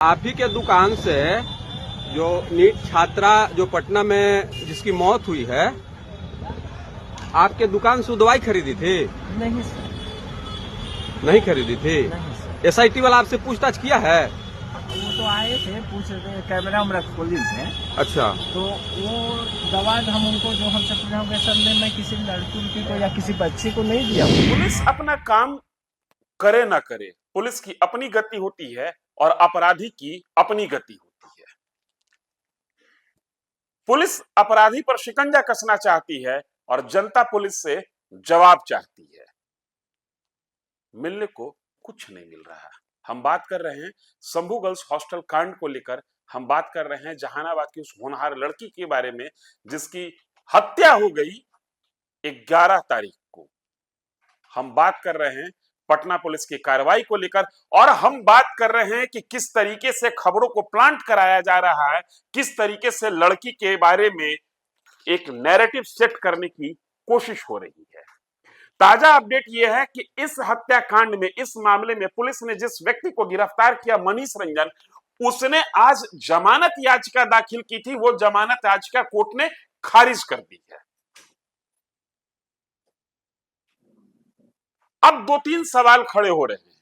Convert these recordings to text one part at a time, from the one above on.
आप ही के दुकान से जो नीट छात्रा जो पटना में जिसकी मौत हुई है, आपके दुकान से दवाई खरीदी थी? नहीं सर, नहीं खरीदी थी। नहीं सर। एसआईटी वाला आपसे पूछताछ किया है? वो तो आए थे, पूछ रहे थे, कैमरा वैमरा खोली थे। अच्छा, तो वो दवा हम उनको जो हमसे पूछा होगा, सर मैं किसी लड़की को या किसी बच्चे को नहीं दिया। पुलिस अपना काम करे ना करे, पुलिस की अपनी गति होती है और अपराधी की अपनी गति होती है। पुलिस अपराधी पर शिकंजा कसना चाहती है और जनता पुलिस से जवाब चाहती है। मिलने को कुछ नहीं मिल रहा। हम बात कर रहे हैं शंभू गर्ल्स हॉस्टल कांड को लेकर, हम बात कर रहे हैं जहानाबाद की उस होनहार लड़की के बारे में जिसकी हत्या हो गई 11 तारीख को। हम बात कर रहे हैं पटना पुलिस की कार्रवाई को लेकर और हम बात कर रहे हैं कि किस तरीके से खबरों को प्लांट कराया जा रहा है, किस तरीके से लड़की के बारे में एक नैरेटिव सेट करने की कोशिश हो रही है। ताजा अपडेट यह है कि इस हत्याकांड में, इस मामले में पुलिस ने जिस व्यक्ति को गिरफ्तार किया, मनीष रंजन, उसने आज जमानत याचिका दाखिल की थी। वो जमानत याचिका कोर्ट ने खारिज कर दी है। अब 2-3 सवाल खड़े हो रहे हैं।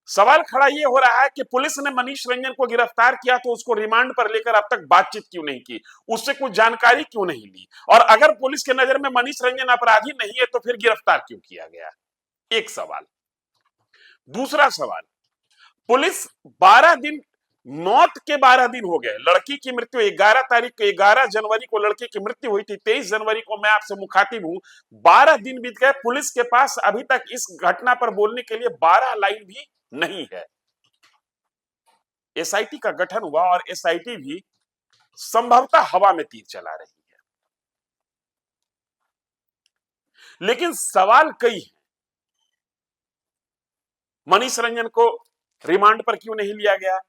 सवाल खड़ा यह हो रहा है कि पुलिस ने मनीष रंजन को गिरफ्तार किया तो उसको रिमांड पर लेकर अब तक बातचीत क्यों नहीं की, उससे कुछ जानकारी क्यों नहीं ली, और अगर पुलिस के नजर में मनीष रंजन अपराधी नहीं है तो फिर गिरफ्तार क्यों किया गया? एक सवाल। दूसरा सवाल, पुलिस 12 दिन, मौत के 12 दिन हो गए। लड़की की मृत्यु 11 तारीख को, 11 जनवरी को लड़की की मृत्यु हुई थी। 23 जनवरी को मैं आपसे मुखातिब हूं। 12 दिन बीत गए, पुलिस के पास अभी तक इस घटना पर बोलने के लिए 12 लाइन भी नहीं है। एसआईटी का गठन हुआ और एसआईटी भी संभवतः हवा में तीर चला रही है। लेकिन सवाल कई हैं। मनीष रंजन को रिमांड पर क्यों नहीं लिया गया?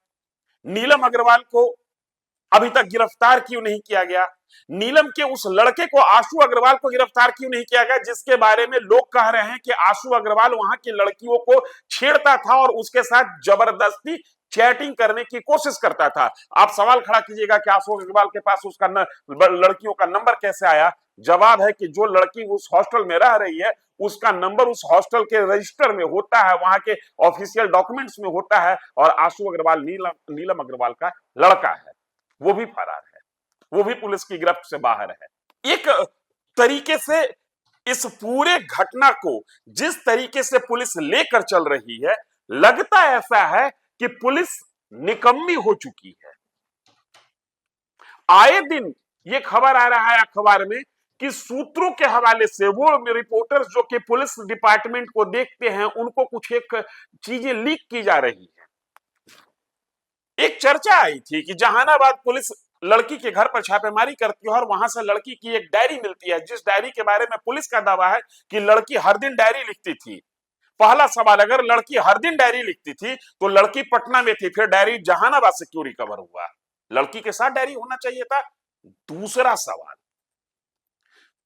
नीलम अग्रवाल को अभी तक गिरफ्तार क्यों नहीं किया गया? नीलम के उस लड़के को, आशु अग्रवाल को गिरफ्तार क्यों नहीं किया गया जिसके बारे में लोग कह रहे हैं कि आशु अग्रवाल वहां की लड़कियों को छेड़ता था और उसके साथ जबरदस्ती चैटिंग करने की कोशिश करता था। आप सवाल खड़ा कीजिएगा कि आशु अग्रवाल के पास उसका लड़कियों का नंबर कैसे आया? जवाब है कि जो लड़की उस हॉस्टल में रह रही है उसका नंबर उस हॉस्टल के रजिस्टर में होता है, वहां के ऑफिशियल डॉक्यूमेंट्स में होता है, और आशु अग्रवाल नीलम अग्रवाल का लड़का है। वो भी फरार है, वो भी पुलिस की गिरफ्त से बाहर है। एक तरीके से इस पूरे घटना को जिस तरीके से पुलिस लेकर चल रही है, लगता ऐसा है कि पुलिस निकम्मी हो चुकी है। आए दिन ये खबर आ रहा है अखबार में कि सूत्रों के हवाले से वो रिपोर्टर्स जो कि पुलिस डिपार्टमेंट को देखते हैं, उनको कुछ एक चीजें लीक की जा रही है। एक चर्चा आई थी कि जहानाबाद पुलिस लड़की के घर पर छापेमारी करती है और वहां से लड़की की एक डायरी मिलती है, जिस डायरी के बारे में पुलिस का दावा है कि लड़की हर दिन डायरी लिखती थी। पहला सवाल, अगर लड़की हर दिन डायरी लिखती थी तो लड़की पटना में थी, फिर डायरी जहानाबाद से क्यों रिकवर हुआ? लड़की के साथ डायरी होना चाहिए था। दूसरा सवाल,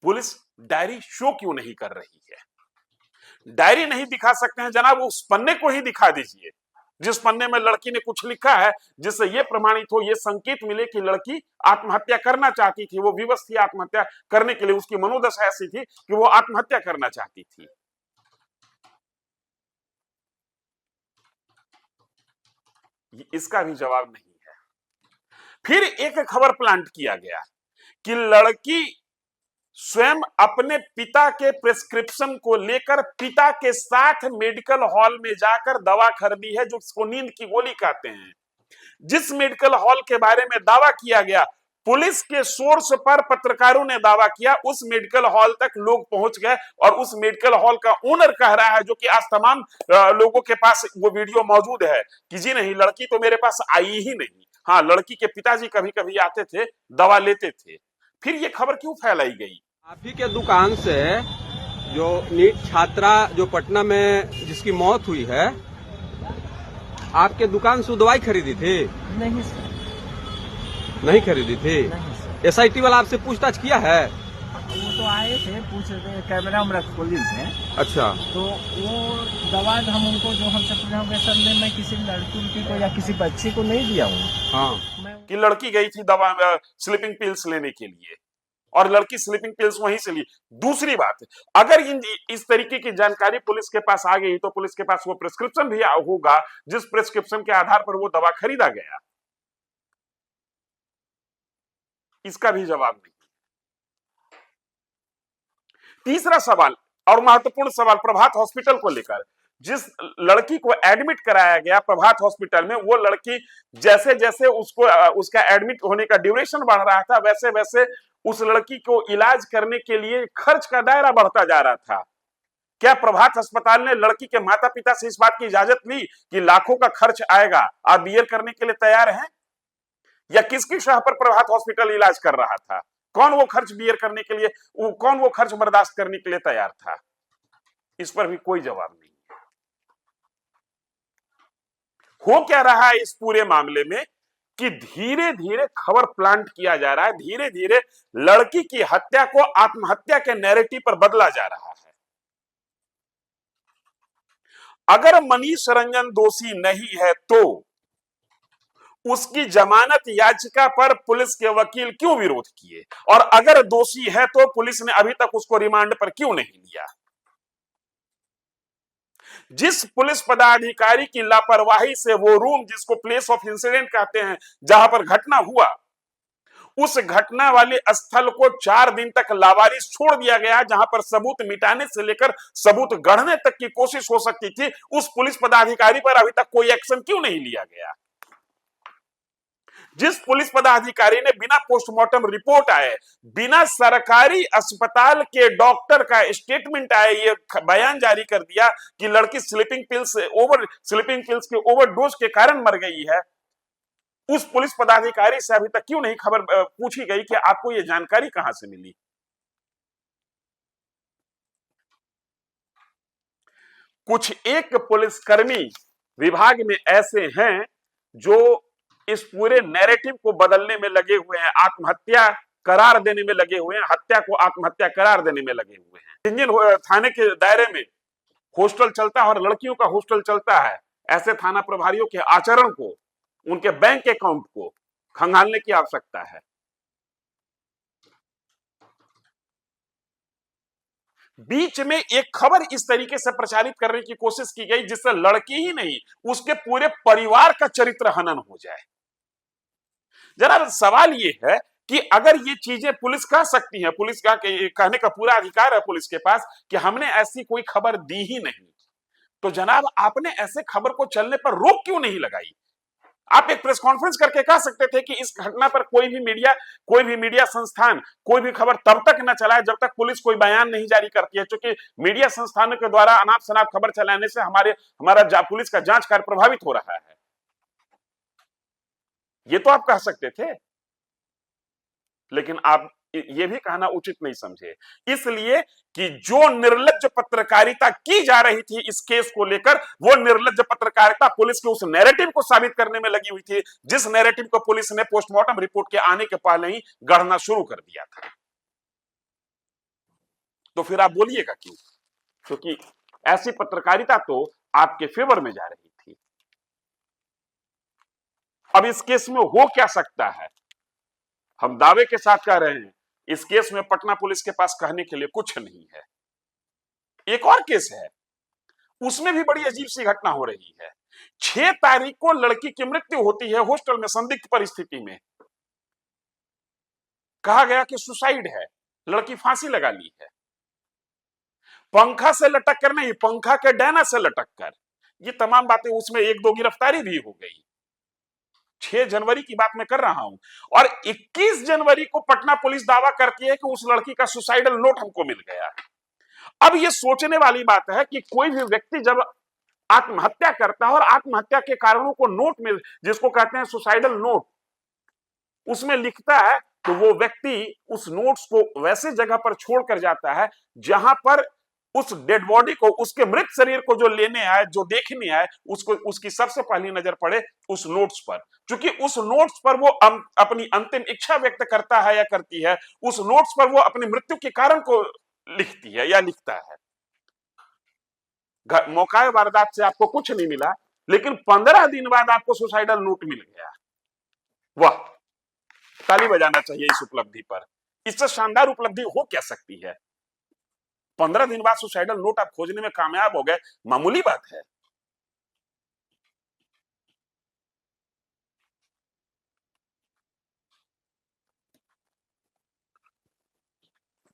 पुलिस डायरी शो क्यों नहीं कर रही है? डायरी नहीं दिखा सकते हैं जनाब, उस पन्ने को ही दिखा दीजिए जिस पन्ने में लड़की ने कुछ लिखा है, जिससे यह प्रमाणित हो, यह संकेत मिले कि लड़की आत्महत्या करना चाहती थी, वो विवश थी आत्महत्या करने के लिए, उसकी मनोदशा ऐसी थी कि वो आत्महत्या करना चाहती थी। इसका भी जवाब नहीं है। फिर एक खबर प्लांट किया गया कि लड़की स्वयं अपने पिता के प्रिस्क्रिप्शन को लेकर पिता के साथ मेडिकल हॉल में जाकर दवा खरीदी है, जो इसको नींद की गोली कहते हैं। जिस मेडिकल हॉल के बारे में दावा किया गया, पुलिस के सोर्स पर पत्रकारों ने दावा किया, उस मेडिकल हॉल तक लोग पहुंच गए और उस मेडिकल हॉल का ओनर कह रहा है, जो कि आज तमाम लोगों के पास वो वीडियो मौजूद है, कि जी नहीं, लड़की तो मेरे पास आई ही नहीं। हाँ, लड़की के पिताजी कभी कभी आते थे, दवा लेते थे। फिर ये खबर क्यों फैलाई गई? आप ही के दुकान से जो नीट छात्रा जो पटना में जिसकी मौत हुई है, आपके दुकान से दवाई खरीदी थी? नहीं सर, नहीं खरीदी थी। नहीं सर। एसआईटी वाला आपसे पूछताछ किया है? वो तो आए थे, पूछ रहे थे, कैमरा वैमरा खोली थे, अच्छा। तो वो दवा हम उनको जो हमसे पूछा होंगे सर ने, मैं किसी लड़की उड़की को या किसी बच्ची को नहीं दिया हूँ। हाँ, मैं कि लड़की गई थी दवा स्लीपिंग पिल्स लेने के लिए और लड़की स्लीपिंग पिल्स वहीं से ली। दूसरी बात, अगर इस तरीके की जानकारी पुलिस के पास आ गई तो पुलिस के पास वो प्रिस्क्रिप्शन भी होगा जिस प्रिस्क्रिप्शन के आधार पर वो दवा खरीदा गया। इसका भी जवाब नहीं। तीसरा सवाल और महत्वपूर्ण सवाल प्रभात हॉस्पिटल को लेकर, जिस लड़की को एडमिट कराया गया प्रभात हॉस्पिटल में, वो लड़की जैसे जैसे उसको उसका एडमिट होने का ड्यूरेशन बढ़ रहा था वैसे वैसे उस लड़की को इलाज करने के लिए खर्च का दायरा बढ़ता जा रहा था। क्या प्रभात अस्पताल ने लड़की के माता पिता से इस बात की इजाजत ली कि लाखों का खर्च आएगा, आप बियर करने के लिए तैयार हैं? या किसकी शाह पर प्रभात हॉस्पिटल इलाज कर रहा था? कौन वो खर्च बियर करने के लिए, कौन वो खर्च बर्दाश्त करने के लिए तैयार था? इस पर भी कोई जवाब नहीं। हो क्या रहा है इस पूरे मामले में कि धीरे धीरे खबर प्लांट किया जा रहा है, धीरे धीरे लड़की की हत्या को आत्महत्या के नैरेटिव पर बदला जा रहा है। अगर मनीष रंजन दोषी नहीं है तो उसकी जमानत याचिका पर पुलिस के वकील क्यों विरोध किए, और अगर दोषी है तो पुलिस ने अभी तक उसको रिमांड पर क्यों नहीं लिया? जिस पुलिस पदाधिकारी की लापरवाही से वो रूम जिसको प्लेस ऑफ इंसिडेंट कहते हैं जहां पर घटना हुआ, उस घटना वाले स्थल को 4 दिन तक लावारिस छोड़ दिया गया, जहां पर सबूत मिटाने से लेकर सबूत गढ़ने तक की कोशिश हो सकती थी, उस पुलिस पदाधिकारी पर अभी तक कोई एक्शन क्यों नहीं लिया गया? जिस पुलिस पदाधिकारी ने बिना पोस्टमार्टम रिपोर्ट आए, बिना सरकारी अस्पताल के डॉक्टर का स्टेटमेंट आए, ये बयान जारी कर दिया कि लड़की स्लीपिंग पिल्स के ओवरडोज के कारण मर गई है, उस पुलिस पदाधिकारी से अभी तक क्यों नहीं खबर पूछी गई कि आपको ये जानकारी कहां से मिली? कुछ एक पुलिसकर्मी विभाग में ऐसे हैं जो इस पूरे नैरेटिव को बदलने में लगे हुए हैं, आत्महत्या करार देने में लगे हुए हैं, हत्या को आत्महत्या करार देने में लगे हुए हैं। जिन थाने के दायरे में हॉस्टल चलता है और लड़कियों का हॉस्टल चलता है, ऐसे थाना प्रभारियों के आचरण को, उनके बैंक अकाउंट को खंगालने की आवश्यकता है। बीच में एक खबर इस तरीके से प्रचारित करने की कोशिश की गई जिससे लड़की ही नहीं उसके पूरे परिवार का चरित्र हनन हो जाए। जरा सवाल ये है कि अगर ये चीजें पुलिस कह सकती है, पुलिस का कहने का पूरा अधिकार है पुलिस के पास कि हमने ऐसी कोई खबर दी ही नहीं, तो जनाब आपने ऐसे खबर को चलने पर रोक क्यों नहीं लगाई? आप एक प्रेस कॉन्फ्रेंस करके कह सकते थे कि इस घटना पर कोई भी मीडिया संस्थान कोई भी खबर तब तक न चलाए जब तक पुलिस कोई बयान नहीं जारी करती है, क्योंकि मीडिया संस्थानों के द्वारा अनाप शनाप खबर चलाने से हमारा पुलिस का जांच कार्य प्रभावित हो रहा है। ये तो आप कह सकते थे, लेकिन आप ये भी कहना उचित नहीं समझे, इसलिए कि जो निर्लज्ज पत्रकारिता की जा रही थी इस केस को लेकर, वो निर्लज्ज पत्रकारिता पुलिस के उस नैरेटिव को साबित करने में लगी हुई थी जिस नैरेटिव को पुलिस ने पोस्टमार्टम रिपोर्ट के आने के पहले ही गढ़ना शुरू कर दिया था। तो फिर आप बोलिएगा क्यों? क्योंकि ऐसी पत्रकारिता तो आपके फेवर में जा रही थी। अब इस केस में हो क्या सकता है, हम दावे के साथ कह रहे हैं इस केस में पटना पुलिस के पास कहने के लिए कुछ नहीं है। एक और केस है, उसमें भी बड़ी अजीब सी घटना हो रही है। 6 तारीख को लड़की की मृत्यु होती है हॉस्टल में संदिग्ध परिस्थिति में। कहा गया कि सुसाइड है, लड़की फांसी लगा ली है, पंखा से लटक कर नहीं, पंखा के डैना से लटक कर। ये तमाम बातें, उसमें 1-2 गिरफ्तारी भी हो गई। 6 जनवरी की बात मैं कर रहा हूं, और 21 जनवरी को पटना पुलिस दावा करती है कि उस लड़की का सुसाइडल नोट हमको मिल गया। अब ये सोचने वाली बात है कि कोई भी व्यक्ति जब आत्महत्या करता है और आत्महत्या के कारणों को नोट में, जिसको कहते हैं सुसाइडल नोट, उसमें लिखता है, तो वो व्यक्ति उस नोट्स को वैसे जगह पर छोड़कर जाता है जहां पर उस डेड बॉडी को, उसके मृत शरीर को जो लेने आए, जो देखने आए, उसको उसकी सबसे पहली नजर पड़े उस नोट्स पर। क्योंकि उस नोट्स पर वो अपनी अंतिम इच्छा व्यक्त करता है या करती है, उस नोट्स पर वो अपनी मृत्यु के कारण को लिखती है या लिखता है। मौका वारदात से आपको कुछ नहीं मिला, लेकिन 15 दिन बाद आपको सुसाइडल नोट मिल गया। वाह, ताली बजाना चाहिए इस उपलब्धि पर। इससे शानदार उपलब्धि हो क्या सकती है? 15 दिन बाद सुसाइडल नोट आप खोजने में कामयाब हो गए, मामूली बात है।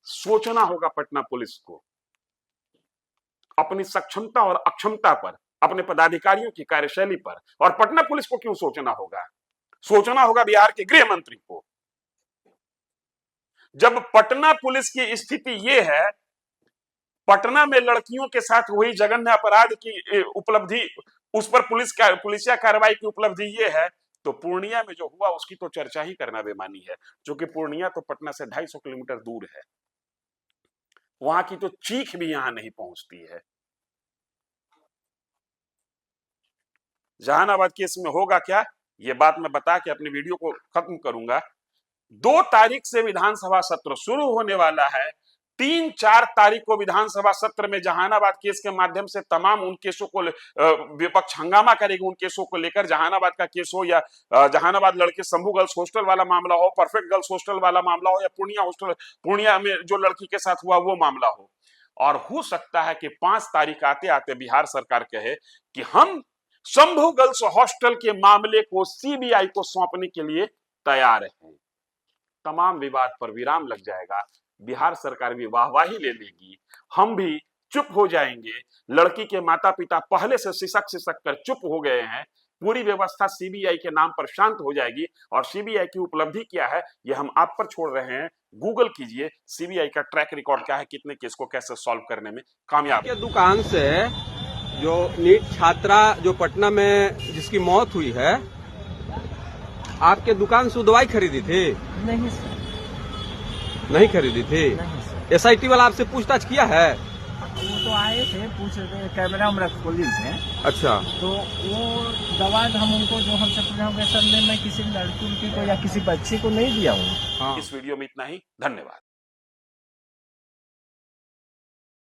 सोचना होगा पटना पुलिस को अपनी सक्षमता और अक्षमता पर, अपने पदाधिकारियों की कार्यशैली पर। और पटना पुलिस को क्यों सोचना होगा? सोचना होगा बिहार के गृह मंत्री को। जब पटना पुलिस की स्थिति यह है, पटना में लड़कियों के साथ वही जघन्य अपराध की उपलब्धि, उस पर पुलिसिया कार्रवाई की उपलब्धि यह है, तो पूर्णिया में जो हुआ उसकी तो चर्चा ही करना बेमानी है। जो कि पूर्णिया तो पटना से 250 किलोमीटर दूर है, वहां की तो चीख भी यहां नहीं पहुंचती है। जहानाबाद केस में होगा क्या, यह बात मैं बता के अपनी वीडियो को खत्म करूंगा। 2 तारीख से विधानसभा सत्र शुरू होने वाला है। 3-4 तारीख को विधानसभा सत्र में जहानाबाद केस के माध्यम से तमाम उन केसों को विपक्ष हंगामा करेगी। उन केसों को लेकर, जहानाबाद का केस हो या जहानाबाद लड़के शंभू गर्ल्स हॉस्टल वाला मामला हो, परफेक्ट गर्ल्स हॉस्टल वाला मामला हो, या पूर्णिया में जो लड़की के साथ हुआ वो मामला हो। और हो सकता है कि 5 तारीख आते आते बिहार सरकार कहे कि हम शंभू गर्ल्स हॉस्टल के मामले को सीबीआई को सौंपने के लिए तैयार हैं। तमाम विवाद पर विराम लग जाएगा, बिहार सरकार भी वाहवाही ले लेगी, हम भी चुप हो जाएंगे। लड़की के माता पिता पहले से सिसक कर चुप हो गए हैं। पूरी व्यवस्था सीबीआई के नाम पर शांत हो जाएगी। और सीबीआई की उपलब्धि क्या है, यह हम आप पर छोड़ रहे हैं। गूगल कीजिए सीबीआई का ट्रैक रिकॉर्ड क्या है, कितने केस को कैसे सॉल्व करने में कामयाब है। दुकान से जो नीट छात्रा जो पटना में जिसकी मौत हुई है, आपके दुकान से दवाई खरीदी थी? नहीं सर, नहीं खरीदी थी। नहीं सर। एसआईटी वाला आपसे पूछताछ किया है? वो तो आए थे, पूछ रहे, कैमरा में खोली थे। अच्छा, तो वो दवा हम उनको जो हमसे पूछा होंगे सर, मैं किसी लड़की को या किसी बच्चे को नहीं दिया हूँ। हाँ। इस वीडियो में इतना ही, धन्यवाद।